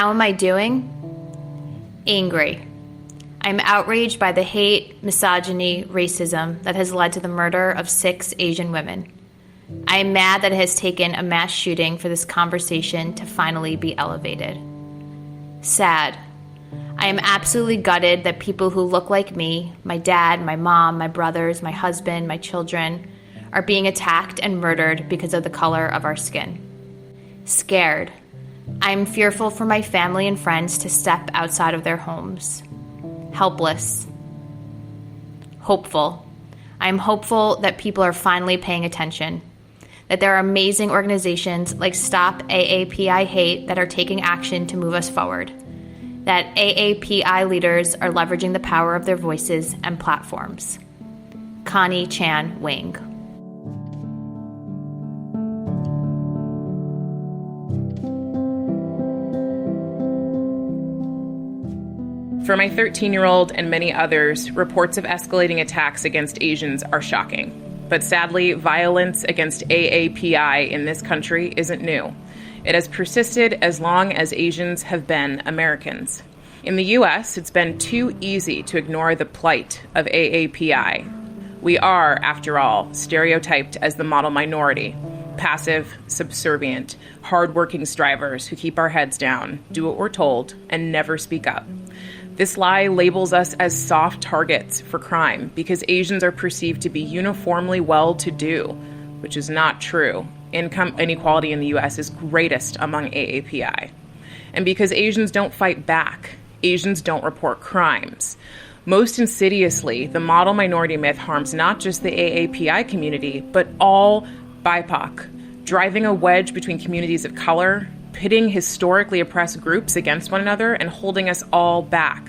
how am I doing? Angry. I'm outraged by the hate, misogyny, racism that has led to the murder of 6 Asian women. I am mad that it has taken a mass shooting for this conversation to finally be elevated. Sad. I am absolutely gutted that people who look like me, my dad, my mom, my brothers, my husband, my children, are being attacked and murdered because of the color of our skin. Scared. I am fearful for my family and friends to step outside of their homes. Helpless. Hopeful. I am hopeful that people are finally paying attention, that there are amazing organizations like Stop AAPI Hate that are taking action to move us forward, that AAPI leaders are leveraging the power of their voices and platforms. Connie Chan Wing. For my 13-year-old and many others, reports of escalating attacks against Asians are shocking. But sadly, violence against AAPI in this country isn't new. It has persisted as long as Asians have been Americans. In the U.S., it's been too easy to ignore the plight of AAPI. We are, after all, stereotyped as the model minority, passive, subservient, hardworking strivers who keep our heads down, do what we're told, and never speak up. This lie labels us as soft targets for crime because Asians are perceived to be uniformly well-to-do, which is not true. Income inequality in the U.S. is greatest among AAPI. And because Asians don't fight back, Asians don't report crimes. Most insidiously, the model minority myth harms not just the AAPI community, but all BIPOC, driving a wedge between communities of color, pitting historically oppressed groups against one another, and holding us all back.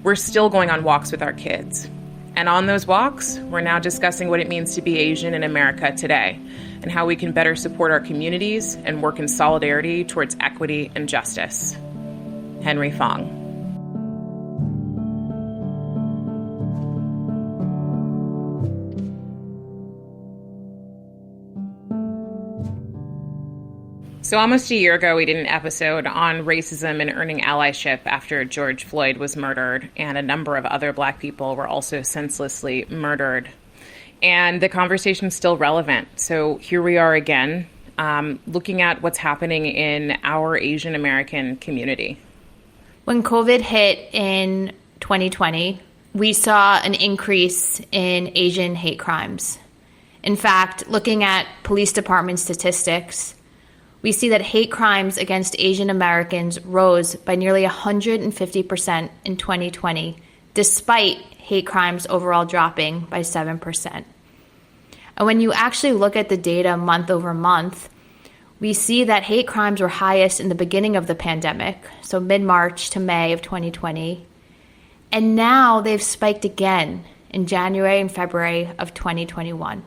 We're still going on walks with our kids. And on those walks, we're now discussing what it means to be Asian in America today, and how we can better support our communities and work in solidarity towards equity and justice. Henry Fong. So almost a year ago, we did an episode on racism and earning allyship after George Floyd was murdered, and a number of other Black people were also senselessly murdered. And the conversation's still relevant. So here we are again, looking at what's happening in our Asian American community. When COVID hit in 2020, we saw an increase in Asian hate crimes. In fact, looking at police department statistics, we see that hate crimes against Asian Americans rose by nearly 150% in 2020, despite hate crimes overall dropping by 7%. And when you actually look at the data month over month, we see that hate crimes were highest in the beginning of the pandemic, so mid-March to May of 2020. And now they've spiked again in January and February of 2021.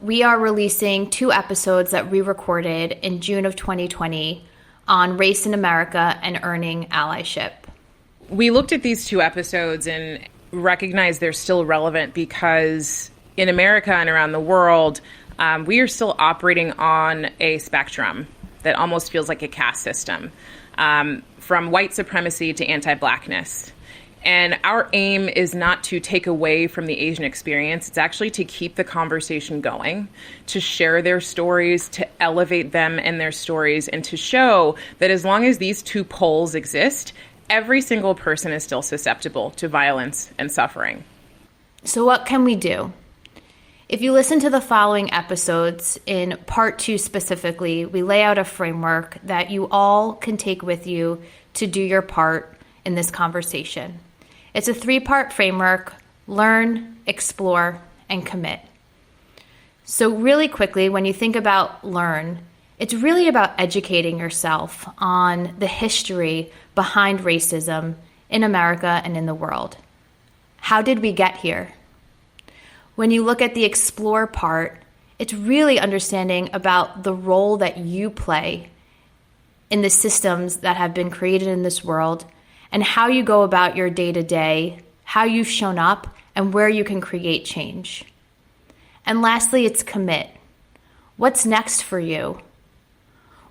We are releasing 2 episodes that we recorded in June of 2020 on race in America and earning allyship. We looked at these 2 episodes and recognized they're still relevant because in America and around the world, we are still operating on a spectrum that almost feels like a caste system, from white supremacy to anti-Blackness. And our aim is not to take away from the Asian experience. It's actually to keep the conversation going, to share their stories, to elevate them and their stories, and to show that as long as these 2 poles exist, every single person is still susceptible to violence and suffering. So what can we do? If you listen to the following episodes, in part 2 specifically, we lay out a framework that you all can take with you to do your part in this conversation. It's a 3-part framework: learn, explore, and commit. So really quickly, when you think about learn, it's really about educating yourself on the history behind racism in America and in the world. How did we get here? When you look at the explore part, it's really understanding about the role that you play in the systems that have been created in this world, and how you go about your day-to-day, how you've shown up, and where you can create change. And lastly, it's commit. What's next for you?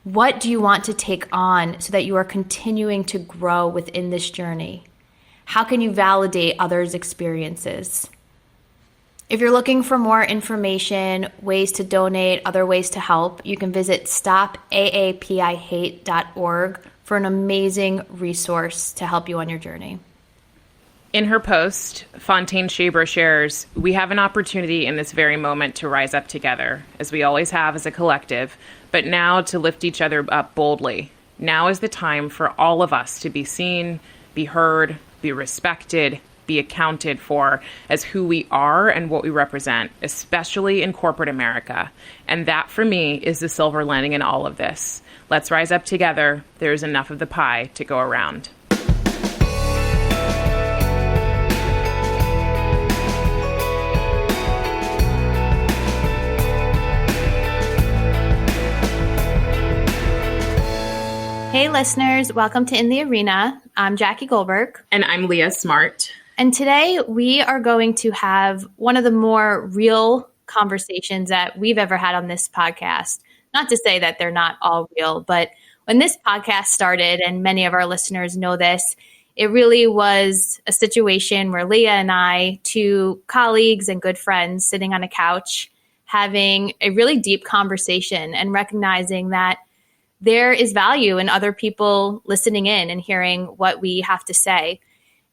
What do you want to take on so that you are continuing to grow within this journey? How can you validate others' experiences? If you're looking for more information, ways to donate, other ways to help, you can visit stopaapihate.org for an amazing resource to help you on your journey. In her post, Fontaine Shaber shares, "We have an opportunity in this very moment to rise up together, as we always have as a collective, but now to lift each other up boldly. Now is the time for all of us to be seen, be heard, be respected, be accounted for as who we are and what we represent, especially in corporate America. And that, for me, is the silver lining in all of this. Let's rise up together. There is enough of the pie to go around." Hey listeners, welcome to In the Arena. I'm Jackie Goldberg. And I'm Leah Smart. And today we are going to have one of the more real conversations that we've ever had on this podcast. Not to say that they're not all real, but when this podcast started, and many of our listeners know this, it really was a situation where Leah and I, two colleagues and good friends sitting on a couch, having a really deep conversation and recognizing that there is value in other people listening in and hearing what we have to say.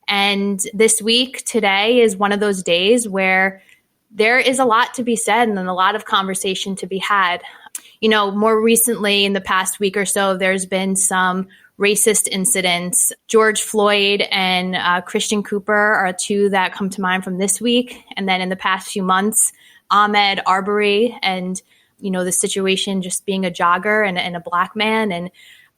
And this week, today, is one of those days where there is a lot to be said and a lot of conversation to be had. You know, more recently in the past week or so, there's been some racist incidents. George Floyd and Christian Cooper are two that come to mind from this week. And then in the past few months, Ahmaud Arbery and the situation just being a jogger and a Black man. And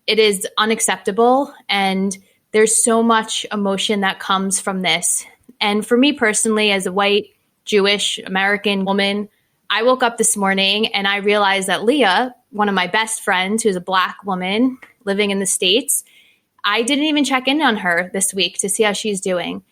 it is unacceptable. And there's so much emotion that comes from this. And for me personally, as a white, Jewish, American woman, I woke up this morning and I realized that Leah, one of my best friends, who's a Black woman living in the States, I didn't even check in on her this week to see how she's doing.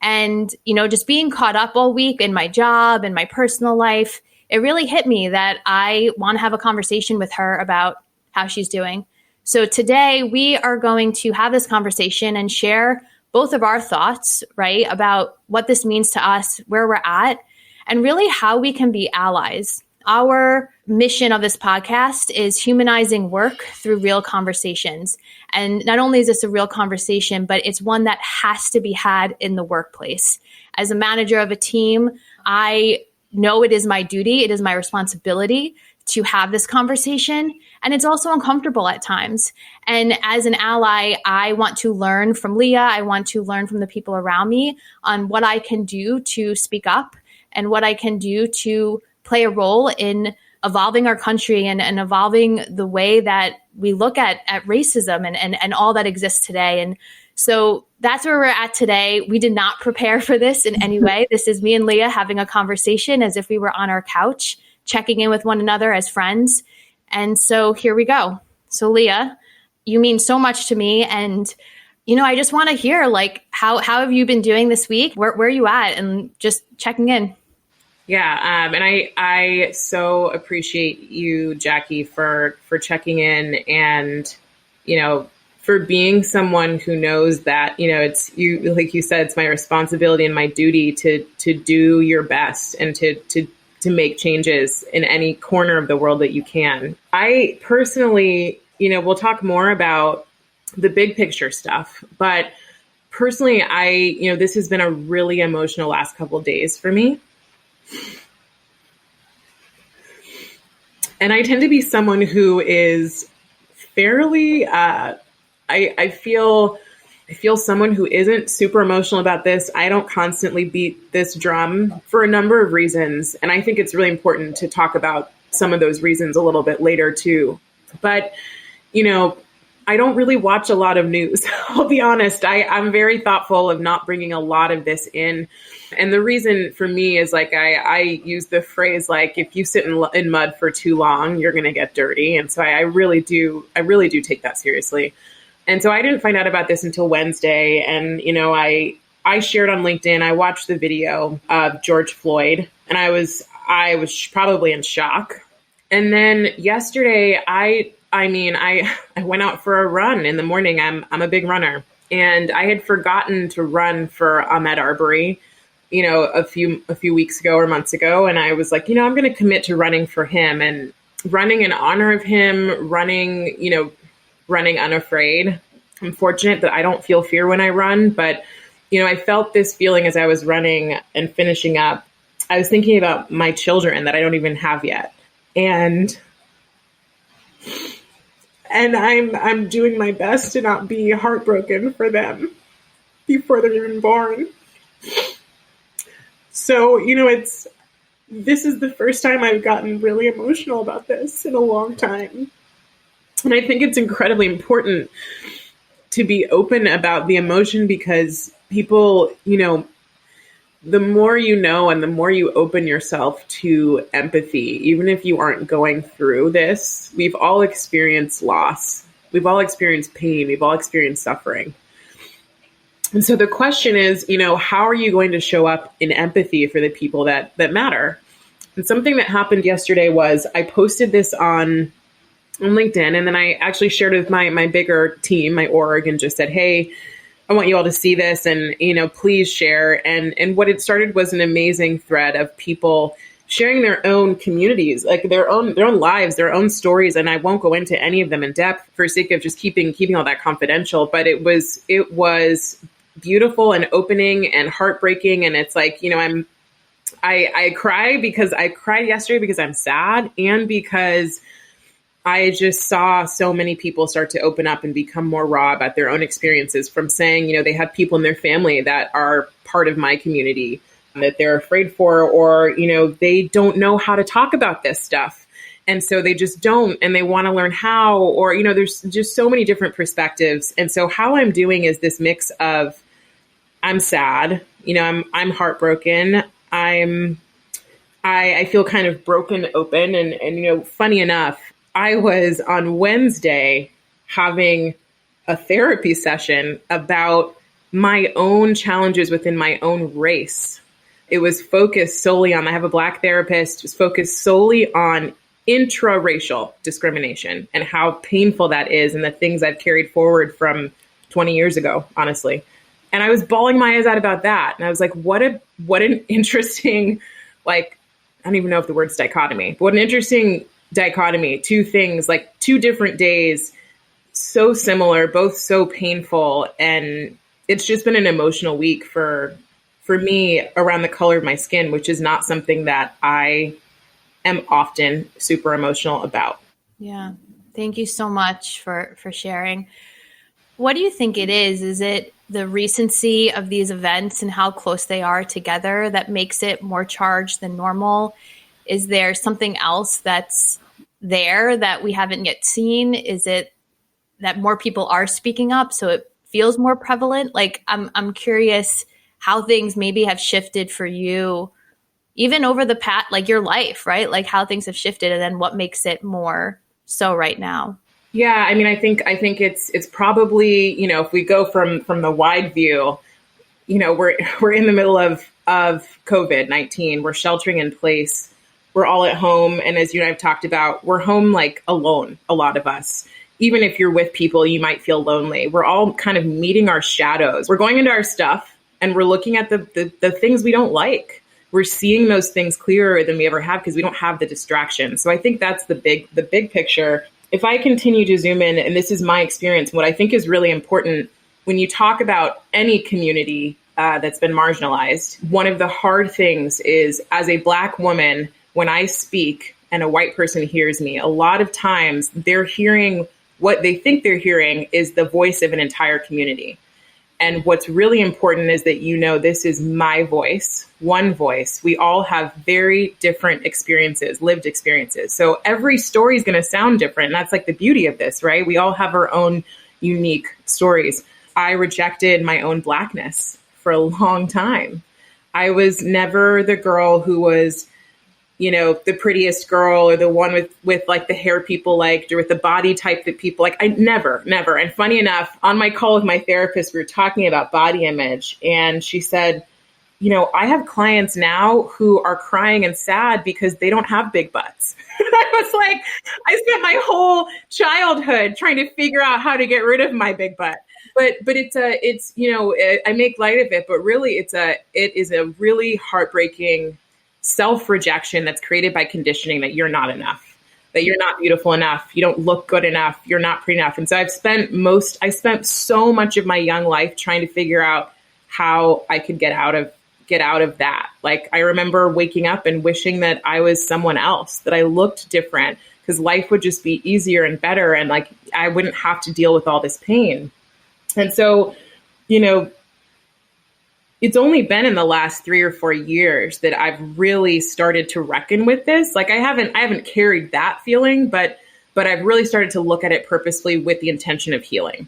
And, just being caught up all week in my job and my personal life, it really hit me that I want to have a conversation with her about how she's doing. So today we are going to have this conversation and share both of our thoughts, right, about what this means to us, where we're at, and really how we can be allies. Our mission of this podcast is humanizing work through real conversations. And not only is this a real conversation, but it's one that has to be had in the workplace. As a manager of a team, I know it is my duty, it is my responsibility to have this conversation. And it's also uncomfortable at times. And as an ally, I want to learn from Leah. I want to learn from the people around me on what I can do to speak up and what I can do to play a role in evolving our country and evolving the way that we look at racism and all that exists today. And so that's where we're at today. We did not prepare for this in any way. This is me and Leah having a conversation as if we were on our couch, checking in with one another as friends. And so here we go. So Leah, you mean so much to me. And, I just want to hear, how have you been doing this week? Where are you at? And just checking in. Yeah, and I so appreciate you, Jackie, for checking in and, for being someone who knows that, it's you, like you said, it's my responsibility and my duty to do your best and to make changes in any corner of the world that you can. I personally, we'll talk more about the big picture stuff, but personally, this has been a really emotional last couple of days for me. And I tend to be someone who is fairly, I feel someone who isn't super emotional about this. I don't constantly beat this drum for a number of reasons. And I think it's really important to talk about some of those reasons a little bit later too. But, I don't really watch a lot of news. I'll be honest. I'm very thoughtful of not bringing a lot of this in. And the reason for me is I use the phrase, if you sit in mud for too long, you're going to get dirty. And so I really do take that seriously. And so I didn't find out about this until Wednesday. And, I shared on LinkedIn, I watched the video of George Floyd and I was probably in shock. And then yesterday I I mean, I went out for a run in the morning. I'm a big runner, and I had forgotten to run for Ahmaud Arbery, a few weeks ago or months ago. And I was like, I'm going to commit to running for him and running in honor of him, running unafraid. I'm fortunate that I don't feel fear when I run, but, I felt this feeling as I was running and finishing up. I was thinking about my children that I don't even have yet. And I'm doing my best to not be heartbroken for them before they're even born. So, this is the first time I've gotten really emotional about this in a long time. And I think it's incredibly important to be open about the emotion, because people, the more you know and the more you open yourself to empathy, even if you aren't going through this, we've all experienced loss. We've all experienced pain. We've all experienced suffering. And so the question is, how are you going to show up in empathy for the people that matter? And something that happened yesterday was I posted this on LinkedIn, and then I actually shared it with my bigger team, my org, and just said, hey, I want you all to see this and, please share. And what it started was an amazing thread of people sharing their own communities, like their own lives, their own stories. And I won't go into any of them in depth for sake of just keeping all that confidential. But it was beautiful and opening and heartbreaking. And it's like, I cry because I cried yesterday because I'm sad, and because I just saw so many people start to open up and become more raw about their own experiences, from saying, they have people in their family that are part of my community that they're afraid for, or, they don't know how to talk about this stuff. And so they just don't, and they want to learn how, or, there's just so many different perspectives. And so how I'm doing is this mix of, I'm sad, I'm heartbroken. I feel kind of broken open. And funny enough, I was on Wednesday having a therapy session about my own challenges within my own race. It was focused solely on, I have a Black therapist, was focused solely on intra-racial discrimination and how painful that is, and the things I've carried forward from 20 years ago, honestly. And I was bawling my eyes out about that. And I was like, what an interesting, I don't even know if the word's dichotomy, but what an interesting dichotomy. Two things, like two different days, so similar, both so painful. And it's just been an emotional week for me around the color of my skin, which is not something that I am often super emotional about. Yeah. Thank you so much for sharing. What do you think it is? Is it the recency of these events and how close they are together that makes it more charged than normal? Is there something else that's there that we haven't yet seen? Is it that more people are speaking up, so it feels more prevalent? I'm curious how things maybe have shifted for you, even over the past, your life, right? How things have shifted, and then what makes it more so right now. Yeah, I mean, I think it's probably, if we go from the wide view, we're in the middle of COVID-19. We're sheltering in place. We're all at home. And as you and I've talked about, we're home alone, a lot of us. Even if you're with people, you might feel lonely. We're all kind of meeting our shadows. We're going into our stuff and we're looking at the things we don't like. We're seeing those things clearer than we ever have because we don't have the distraction. So I think that's the big picture. If I continue to zoom in, and this is my experience, what I think is really important when you talk about any community that's been marginalized, one of the hard things is, as a Black woman, when I speak and a white person hears me, a lot of times they're hearing what they think they're hearing is the voice of an entire community. And what's really important is that, this is my voice, one voice. We all have very different experiences, lived experiences. So every story is going to sound different. And that's the beauty of this, right? We all have our own unique stories. I rejected my own Blackness for a long time. I was never the girl who was, the prettiest girl, or the one with the hair people liked, or with the body type that people like. I never. And funny enough, on my call with my therapist, we were talking about body image, and she said, I have clients now who are crying and sad because they don't have big butts. I was like, I spent my whole childhood trying to figure out how to get rid of my big butt. But I make light of it, but really it is a really heartbreaking self-rejection that's created by conditioning that you're not enough, that you're not beautiful enough, you don't look good enough, you're not pretty enough. And so I spent so much of my young life trying to figure out how I could get out of that. Like, I remember waking up and wishing that I was someone else, that I looked different, because life would just be easier and better. And like, I wouldn't have to deal with all this pain. And so, it's only been in the last 3 or 4 years that I've really started to reckon with this. Like, I haven't carried that feeling, but I've really started to look at it purposefully with the intention of healing.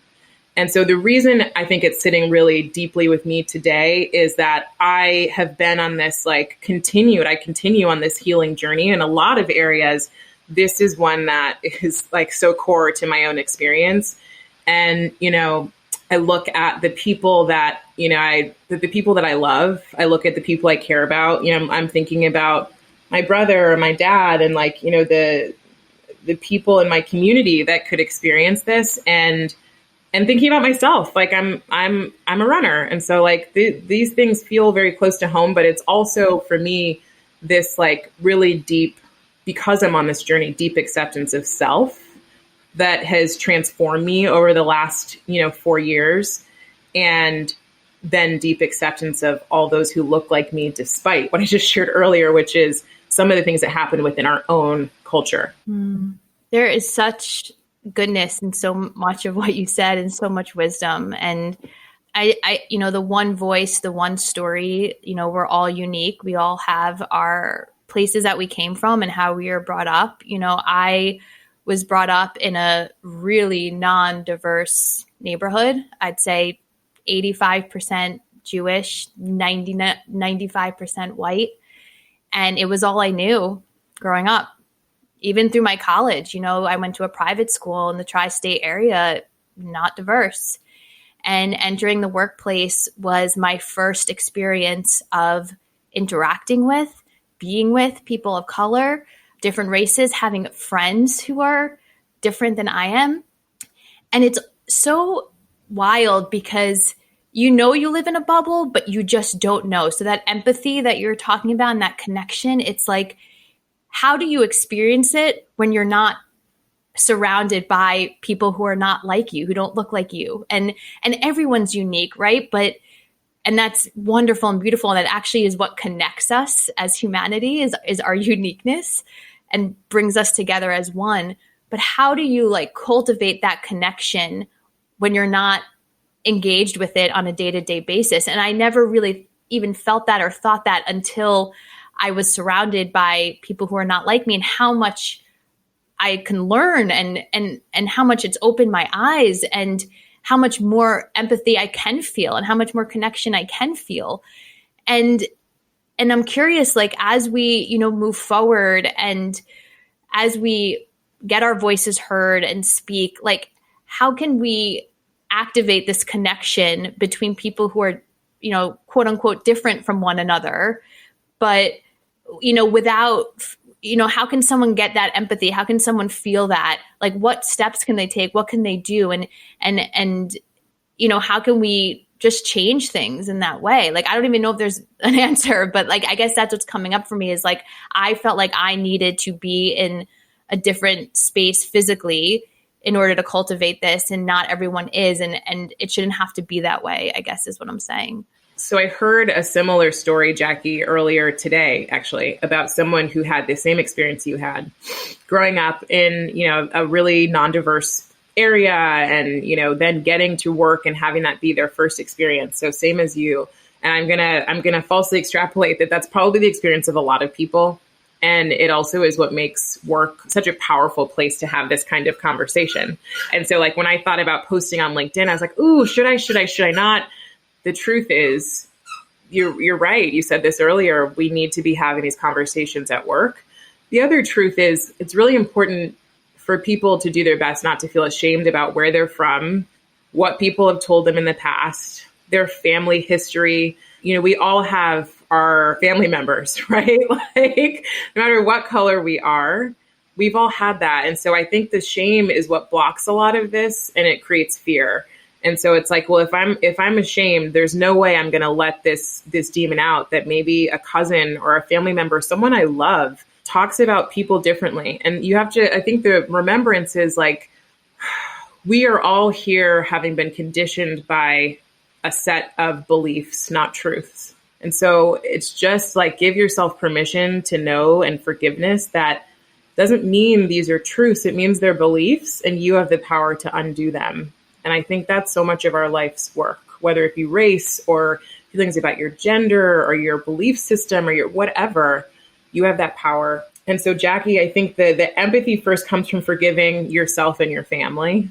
And so the reason I think it's sitting really deeply with me today is that I have been on this I continue on this healing journey in a lot of areas. This is one that is like so core to my own experience. And, I look at the people that, the people that I love. I look at the people I care about. I'm thinking about my brother or my dad and the people in my community that could experience this, and thinking about myself. Like, I'm a runner. And so these things feel very close to home, but it's also for me, this really deep, because I'm on this journey, deep acceptance of self that has transformed me over the last, 4 years. And then deep acceptance of all those who look like me, despite what I just shared earlier, which is some of the things that happen within our own culture. There is such goodness in so much of what you said, and so much wisdom. And I the one voice, the one story, we're all unique. We all have our places that we came from and how we were brought up. I was brought up in a really non-diverse neighborhood. I'd say 85% Jewish, 95% white. And it was all I knew growing up. Even through my college, I went to a private school in the tri-state area, not diverse. And entering the workplace was my first experience of interacting with, being with people of color, different races, having friends who are different than I am. And it's so wild because you live in a bubble, but you just don't know. So that empathy that you're talking about and that connection, it's like, how do you experience it when you're not surrounded by people who are not like you, who don't look like you? And everyone's unique, right? And that's wonderful and beautiful. And that actually is what connects us as humanity, is our uniqueness, and brings us together as one. But how do you cultivate that connection when you're not engaged with it on a day-to-day basis? And I never really even felt that or thought that until I was surrounded by people who are not like me, and how much I can learn and how much it's opened my eyes, and how much more empathy I can feel, and how much more connection I can feel. And I'm curious, as we, move forward, and as we get our voices heard and speak, how can we activate this connection between people who are, quote unquote, different from one another, but, without, how can someone get that empathy? How can someone feel that? What steps can they take? What can they do? And how can we just change things in that way? I don't even know if there's an answer, but I guess that's what's coming up for me is I felt like I needed to be in a different space physically in order to cultivate this, and not everyone is. And it shouldn't have to be that way, I guess is what I'm saying. So I heard a similar story, Jackie, earlier today, actually, about someone who had the same experience you had growing up in, a really non-diverse area, and, then getting to work and having that be their first experience. So same as you. And I'm going to falsely extrapolate that that's probably the experience of a lot of people. And it also is what makes work such a powerful place to have this kind of conversation. And so when I thought about posting on LinkedIn, I was like, ooh, should I not? The truth is, you're right. You said this earlier. We need to be having these conversations at work. The other truth is, it's really important for people to do their best not to feel ashamed about where they're from, what people have told them in the past, their family history. We all have our family members, right? Like, no matter what color we are, we've all had that. And so I think the shame is what blocks a lot of this, and it creates fear. And so it's like, well, if I'm ashamed, there's no way I'm going to let this demon out, that maybe a cousin or a family member, someone I love, talks about people differently. And you have to, I think the remembrance is like, we are all here having been conditioned by a set of beliefs, not truths. And so it's just like, give yourself permission to know, and forgiveness that doesn't mean these are truths. It means they're beliefs, and you have the power to undo them. And I think that's so much of our life's work, whether it be race or feelings about your gender or your belief system or your whatever, you have that power. And so, Jackie, I think the empathy first comes from forgiving yourself and your family,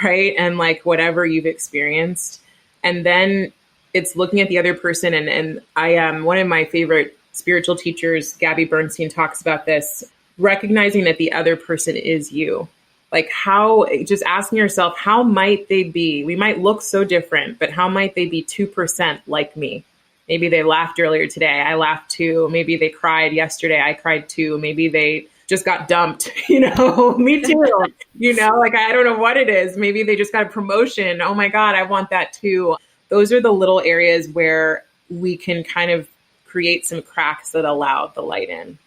right? And like whatever you've experienced. And then it's looking at the other person. And I am one of my favorite spiritual teachers, Gabby Bernstein, talks about this, recognizing that the other person is you. Like just asking yourself, how might they be? We might look so different, but how might they be 2% like me? Maybe they laughed earlier today. I laughed too. Maybe they cried yesterday. I cried too. Maybe they just got dumped, me too. Like, I don't know what it is. Maybe they just got a promotion. Oh my God, I want that too. Those are the little areas where we can kind of create some cracks that allow the light in.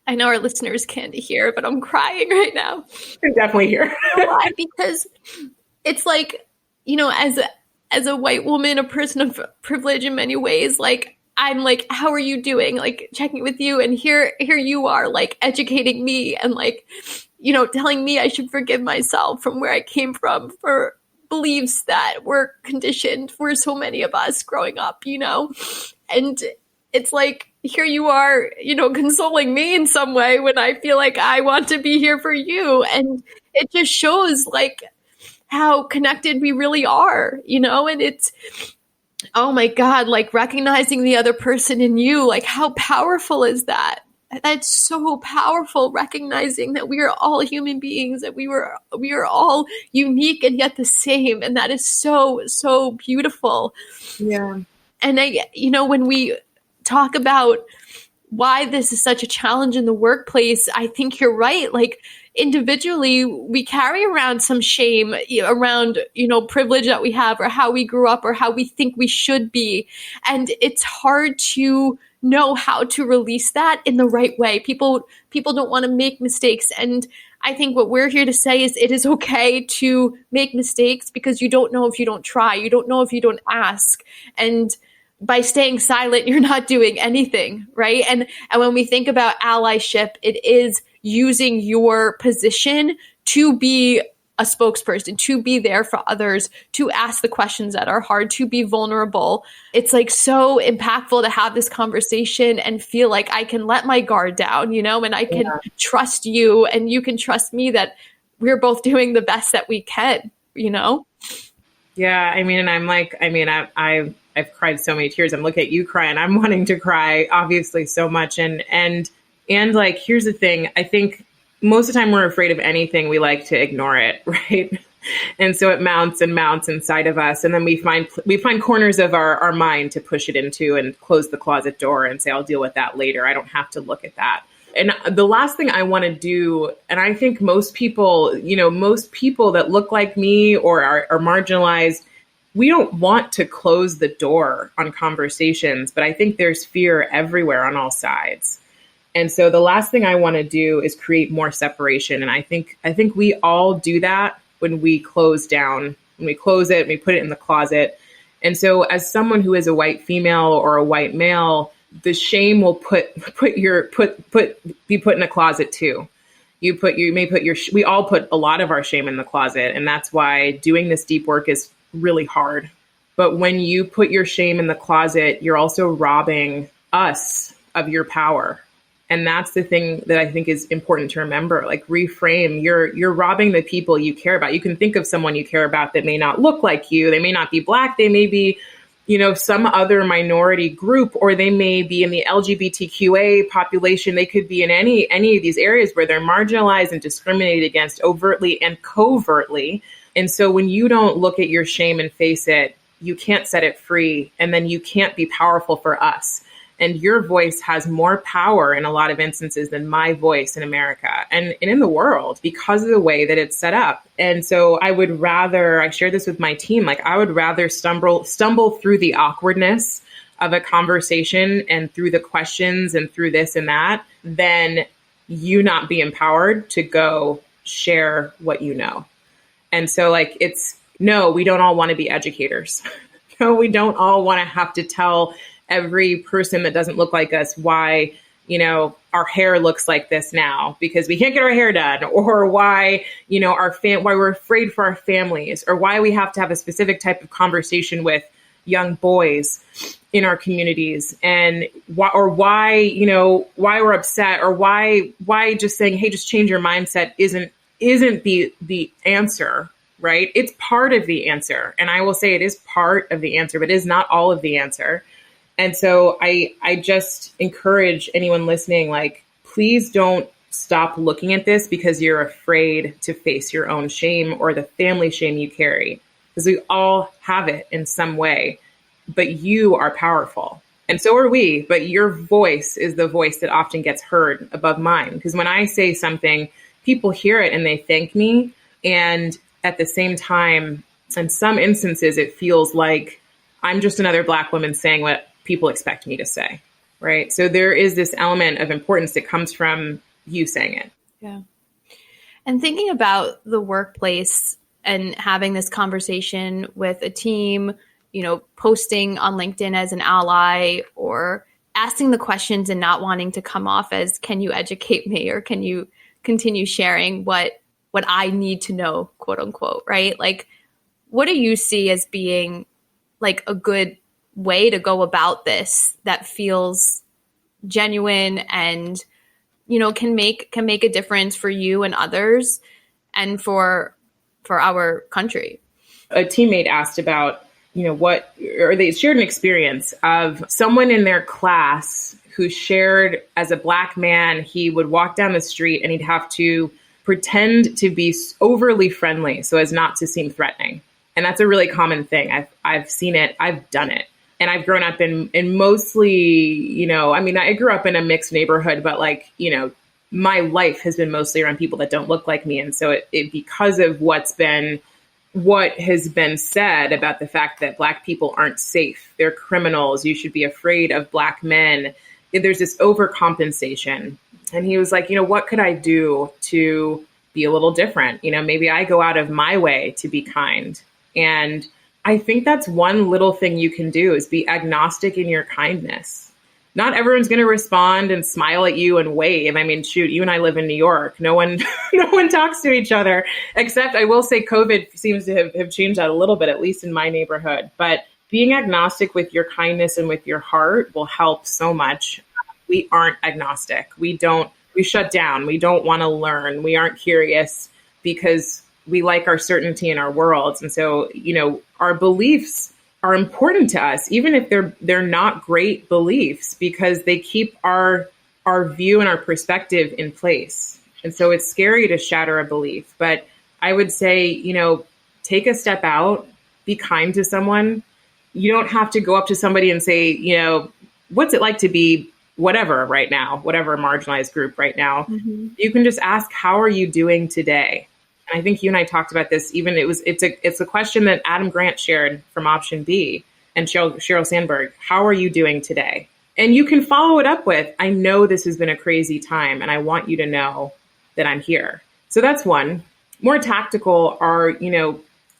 I know our listeners can't hear, but I'm crying right now. I can definitely hear. Why? Because it's like, as a white woman, a person of privilege in many ways, like, I'm like, how are you doing? Like, checking with you. And here you are, like, educating me and like, telling me I should forgive myself from where I came from for beliefs that were conditioned for so many of us growing up, and it's like, here you are, consoling me in some way when I feel like I want to be here for you. And it just shows like how connected we really are, and it's, oh my God, like recognizing the other person in you, like how powerful is that? That's so powerful, recognizing that we are all human beings, that we are all unique and yet the same. And that is so, so beautiful. Yeah. And when we talk about why this is such a challenge in the workplace, I think you're right. Like, individually, we carry around some shame around, privilege that we have, or how we grew up, or how we think we should be. And it's hard to know how to release that in the right way. People don't want to make mistakes. And I think what we're here to say is it is okay to make mistakes, because you don't know if you don't try. You don't know if you don't ask. And by staying silent, you're not doing anything, right? And when we think about allyship, it is using your position to be a spokesperson, to be there for others, to ask the questions that are hard, to be vulnerable. It's like so impactful to have this conversation and feel like I can let my guard down, and I can trust you and you can trust me that we're both doing the best that we can, Yeah. And I'm like, I've cried so many tears. I'm looking at you cry and I'm wanting to cry, obviously, so much. And like, here's the thing. I think most of the time we're afraid of anything, we like to ignore it, right? And so it mounts and mounts inside of us. And then we find corners of our mind to push it into and close the closet door and say, I'll deal with that later. I don't have to look at that. And the last thing I want to do, and I think most people that look like me or are marginalized, we don't want to close the door on conversations, but I think there's fear everywhere on all sides. And so the last thing I want to do is create more separation. And I think we all do that when we close down, when we close it, we put it in the closet. And so as someone who is a white female or a white male, the shame will be put in a closet too. We all put a lot of our shame in the closet. And that's why doing this deep work is really hard. But when you put your shame in the closet, you're also robbing us of your power. And that's the thing that I think is important to remember. Like, reframe, you're robbing the people you care about. You can think of someone you care about that may not look like you. They may not be Black. They may be, some other minority group, or they may be in the LGBTQA population. They could be in any of these areas where they're marginalized and discriminated against overtly and covertly. And so when you don't look at your shame and face it, you can't set it free, and then you can't be powerful for us. And your voice has more power in a lot of instances than my voice in America and in the world because of the way that it's set up. And so I share this with my team, like I would rather stumble through the awkwardness of a conversation and through the questions and through this and that than you not be empowered to go share what you know. And so no, we don't all want to be educators. No, we don't all want to have to tell every person that doesn't look like us why, our hair looks like this now because we can't get our hair done, or why, why we're afraid for our families, or why we have to have a specific type of conversation with young boys in our communities, and why we're upset, or why just saying, hey, just change your mindset isn't the answer. Right? It's part of the answer. And I will say it is part of the answer, but it is not all of the answer. And so I just encourage anyone listening, please don't stop looking at this because you're afraid to face your own shame or the family shame you carry, because we all have it in some way, but you are powerful. And so are we, but your voice is the voice that often gets heard above mine. Because when I say something, people hear it and they thank me. And at the same time, in some instances, it feels like I'm just another Black woman saying what people expect me to say, right? So there is this element of importance that comes from you saying it. Yeah. And thinking about the workplace and having this conversation with a team, posting on LinkedIn as an ally, or asking the questions and not wanting to come off as, can you educate me, or can you continue sharing what I need to know, quote unquote, right? What do you see as being a good way to go about this that feels genuine and, can make a difference for you and others and for our country? A teammate asked about, they shared an experience of someone in their class who shared, as a Black man, he would walk down the street and he'd have to pretend to be overly friendly so as not to seem threatening. And that's a really common thing. I've seen it. I've done it. And I've grown up in mostly, I grew up in a mixed neighborhood, but my life has been mostly around people that don't look like me. And so it because of what has been said about the fact that Black people aren't safe, they're criminals, you should be afraid of Black men. There's this overcompensation. And he was like, what could I do to be a little different? Maybe I go out of my way to be kind. And I think that's one little thing you can do, is be agnostic in your kindness. Not everyone's going to respond and smile at you and wave. I mean, shoot, you and I live in New York. No one talks to each other, except I will say COVID seems to have changed that a little bit, at least in my neighborhood. But being agnostic with your kindness and with your heart will help so much. We aren't agnostic. We shut down. We don't want to learn. We aren't curious because we like our certainty in our worlds. And so, our beliefs are important to us, even if they're not great beliefs, because they keep our view and our perspective in place. And so it's scary to shatter a belief. But I would say, take a step out, be kind to someone. You don't have to go up to somebody and say, what's it like to be whatever right now, whatever marginalized group right now. Mm-hmm. You can just ask, how are you doing today? And I think you and I talked about this. It's a question that Adam Grant shared from Option B, and Sheryl Sandberg. How are you doing today? And you can follow it up with, I know this has been a crazy time, and I want you to know that I'm here. So that's one. More tactical are,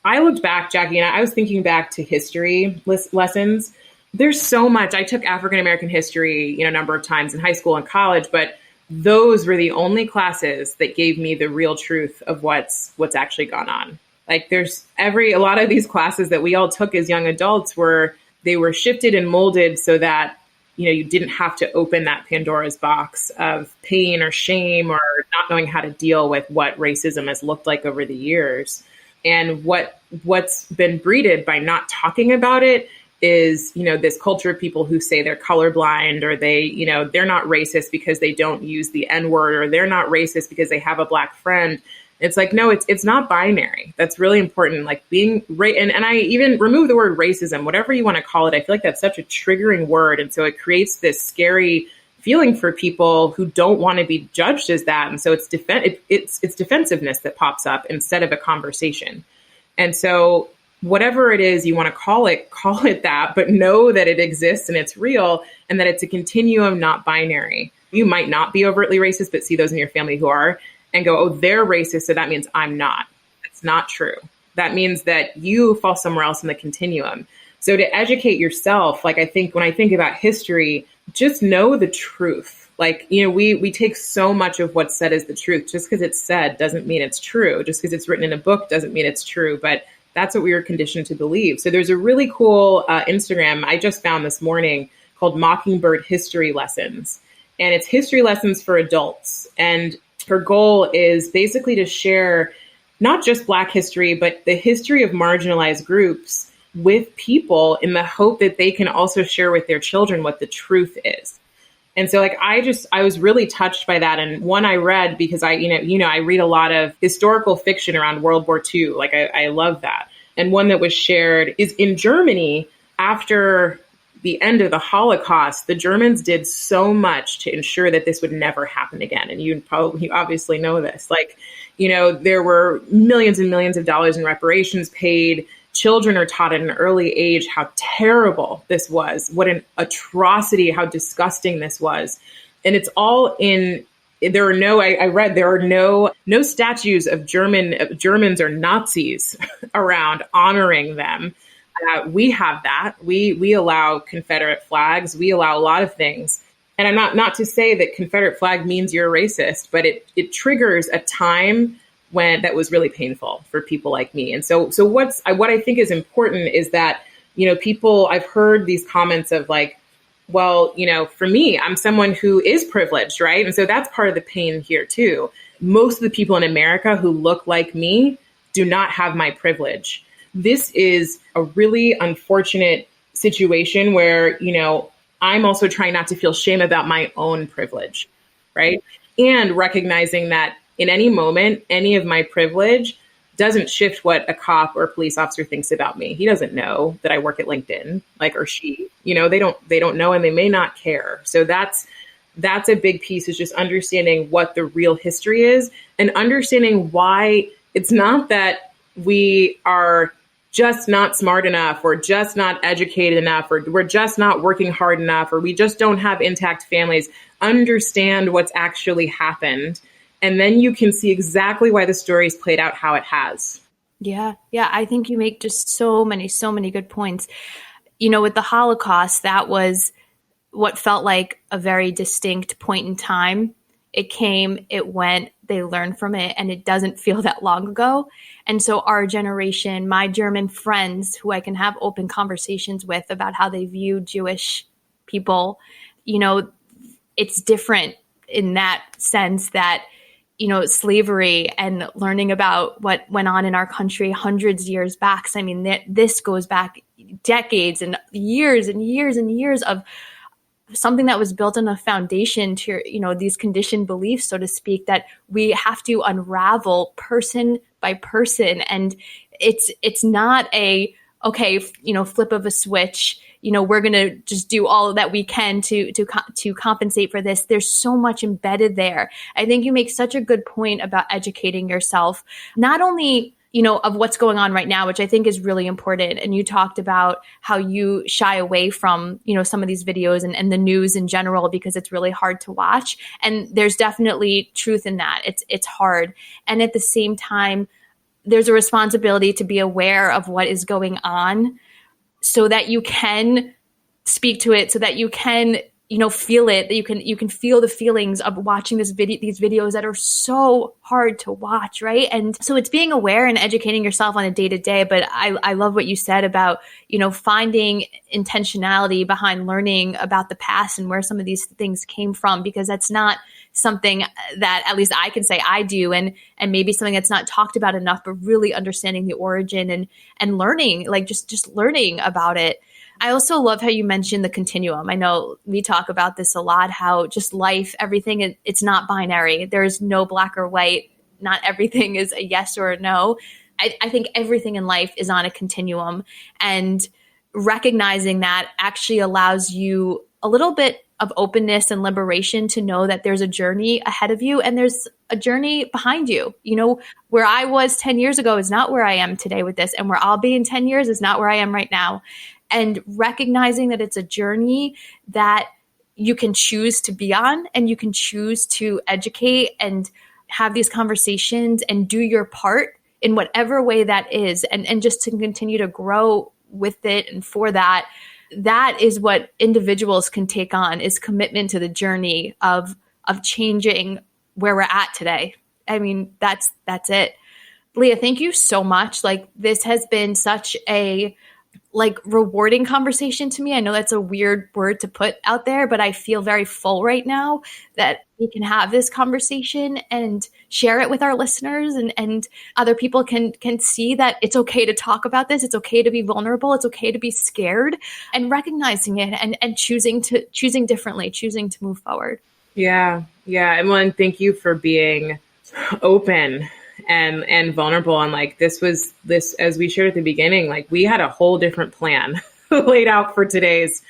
I looked back, Jackie, and I was thinking back to history lessons. There's so much. I took African American history, a number of times in high school and college, but those were the only classes that gave me the real truth of what's actually gone on. A lot of these classes that we all took as young adults were shifted and molded so that, you didn't have to open that Pandora's box of pain or shame or not knowing how to deal with what racism has looked like over the years. And what's been breeded by not talking about it is, this culture of people who say they're colorblind, or they're not racist because they don't use the N-word, or they're not racist because they have a Black friend. It's like, no, it's not binary. That's really important. Like being right. And I even remove the word racism, whatever you want to call it. I feel like that's such a triggering word. And so it creates this scary feeling for people who don't want to be judged as that. And so it's defensiveness that pops up instead of a conversation. And so whatever it is you want to call it that, but know that it exists and it's real and that it's a continuum, not binary. You might not be overtly racist, but see those in your family who are and go, oh, they're racist, so that means I'm not. It's not true. That means that you fall somewhere else in the continuum. So to educate yourself, like I think when I think about history, just know the truth. Like, we take so much of what's said as the truth. Just because it's said doesn't mean it's true. Just because it's written in a book doesn't mean it's true. But that's what we were conditioned to believe. So there's a really cool Instagram I just found this morning called Mockingbird History Lessons. And it's history lessons for adults. And her goal is basically to share not just Black history, but the history of marginalized groups with people in the hope that they can also share with their children what the truth is. And so like, I was really touched by that. And one I read because I read a lot of historical fiction around World War II. Like I love that. And one that was shared is in Germany after the end of the Holocaust, the Germans did so much to ensure that this would never happen again. And you obviously know this, like, there were millions and millions of dollars in reparations paid. Children are taught at an early age how terrible this was, what an atrocity, how disgusting this was. And it's all there are no statues of Germans or Nazis around honoring them. We have that. We allow Confederate flags. We allow a lot of things. And I'm not to say that Confederate flag means you're a racist, but it triggers a time when that was really painful for people like me. And so what I think is important is that, people, I've heard these comments of like, well, for me, I'm someone who is privileged, right? And so that's part of the pain here too. Most of the people in America who look like me do not have my privilege. This is a really unfortunate situation where, I'm also trying not to feel shame about my own privilege, right? And recognizing that in any moment, any of my privilege doesn't shift what a cop or a police officer thinks about me. He doesn't know that I work at LinkedIn, or she, they don't know, and they may not care. So that's a big piece, is just understanding what the real history is and understanding why it's not that we are just not smart enough or just not educated enough or we're just not working hard enough or we just don't have intact families. Understand what's actually happened. And then you can see exactly why the story's played out how it has. Yeah. I think you make just so many good points. With the Holocaust, that was what felt like a very distinct point in time. It came, it went, they learned from it, and it doesn't feel that long ago. And so our generation, my German friends who I can have open conversations with about how they view Jewish people, it's different in that sense that, slavery and learning about what went on in our country hundreds of years back. So, I mean, this goes back decades and years and years and years of something that was built on a foundation to, these conditioned beliefs, so to speak, that we have to unravel person by person. And it's not flip of a switch, we're going to just do all that we can to compensate for this. There's so much embedded there. I think you make such a good point about educating yourself, not only of what's going on right now, which I think is really important. And you talked about how you shy away from, some of these videos and the news in general, because it's really hard to watch. And there's definitely truth in that. It's hard. And at the same time, there's a responsibility to be aware of what is going on so that you can speak to it, so that you can feel it, that you can feel the feelings of watching these videos that are so hard to watch, right? And so it's being aware and educating yourself on a day-to-day. But I love what you said about, finding intentionality behind learning about the past and where some of these things came from, because that's not something that at least I can say I do, and maybe something that's not talked about enough, but really understanding the origin and learning, like just learning about it. I also love how you mentioned the continuum. I know we talk about this a lot, how just life, everything, it's not binary. There's no black or white. not everything is a yes or a no. I think everything in life is on a continuum, and recognizing that actually allows you a little bit of openness and liberation to know that there's a journey ahead of you and there's a journey behind you. You know, where I was 10 years ago is not where I am today with this, and where I'll be in 10 years is not where I am right now. And recognizing that it's a journey that you can choose to be on, and you can choose to educate and have these conversations and do your part in whatever way that is, and just to continue to grow with it. And for that, that is what individuals can take on, is commitment to the journey of changing where we're at today. I mean, that's it. Leah, thank you so much. Like, this has been such a rewarding conversation to me. I know that's a weird word to put out there, but I feel very full right now that we can have this conversation and share it with our listeners, and other people can see that it's okay to talk about this. It's okay to be vulnerable. It's okay to be scared, and recognizing it and choosing differently, choosing to move forward. Yeah. And thank you for being open and vulnerable. And like, this, as we shared at the beginning, like, we had a whole different plan laid out for today's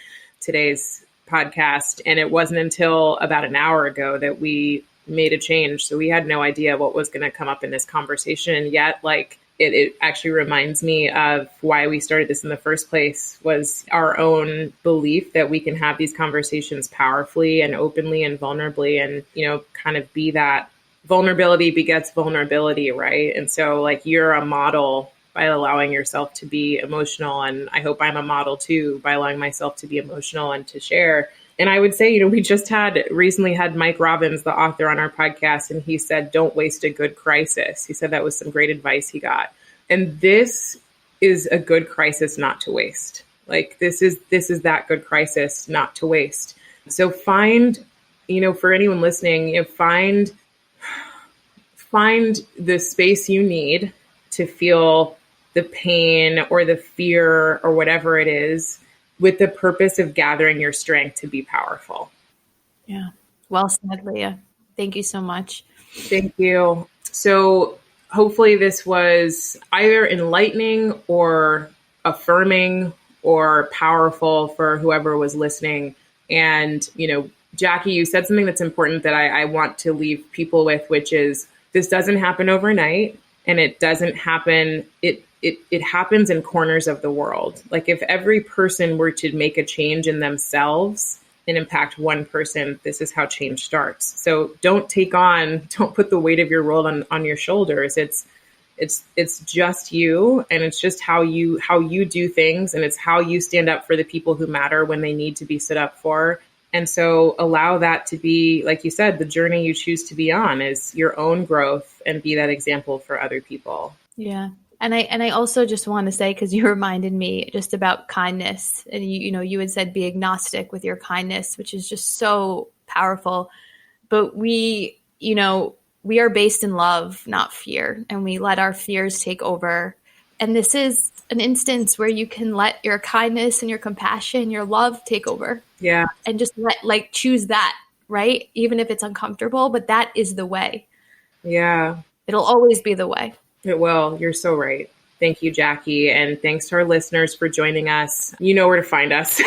podcast. And it wasn't until about an hour ago that we made a change. So we had no idea what was going to come up in this conversation. And yet, like, it actually reminds me of why we started this in the first place, was our own belief that we can have these conversations powerfully and openly and vulnerably, and, you know, kind of be that vulnerability begets vulnerability, right? And so, like, you're a model by allowing yourself to be emotional. And I hope I'm a model too, by allowing myself to be emotional and to share. And I would say, you know, we just recently had Mike Robbins, the author, on our podcast, and he said, don't waste a good crisis. He said that was some great advice he got. And this is a good crisis not to waste. Like, this is that good crisis not to waste. So find, you know, for anyone listening, you know, find the space you need to feel the pain or the fear or whatever it is, with the purpose of gathering your strength to be powerful. Yeah. Well said, Leah. Thank you so much. Thank you. So hopefully this was either enlightening or affirming or powerful for whoever was listening. And, you know, Jackie, you said something that's important that I want to leave people with, which is, this doesn't happen overnight, and it doesn't happen. It happens in corners of the world. Like, if every person were to make a change in themselves and impact one person, this is how change starts. So don't put the weight of your world on your shoulders. It's just you, and it's just how you do things, and it's how you stand up for the people who matter when they need to be stood up for. And so allow that to be, like you said, the journey you choose to be on is your own growth, and be that example for other people. Yeah. And I also just want to say, because you reminded me just about kindness, and you had said be agnostic with your kindness, which is just so powerful. But we are based in love, not fear, and we let our fears take over. And this is an instance where you can let your kindness and your compassion, your love take over. Yeah. And just choose that, right? Even if it's uncomfortable, but that is the way. Yeah. It'll always be the way. It will. You're so right. Thank you, Jackie. And thanks to our listeners for joining us. You know where to find us.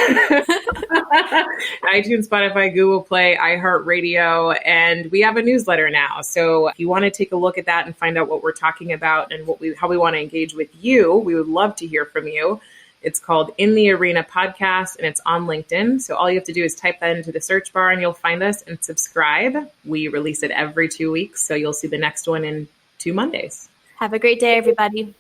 iTunes, Spotify, Google Play, iHeartRadio, and we have a newsletter now. So if you want to take a look at that and find out what we're talking about and how we want to engage with you, we would love to hear from you. It's called In the Arena Podcast, and it's on LinkedIn. So all you have to do is type that into the search bar and you'll find us, and subscribe. We release it every 2 weeks. So you'll see the next one in 2 Mondays. Have a great day, everybody.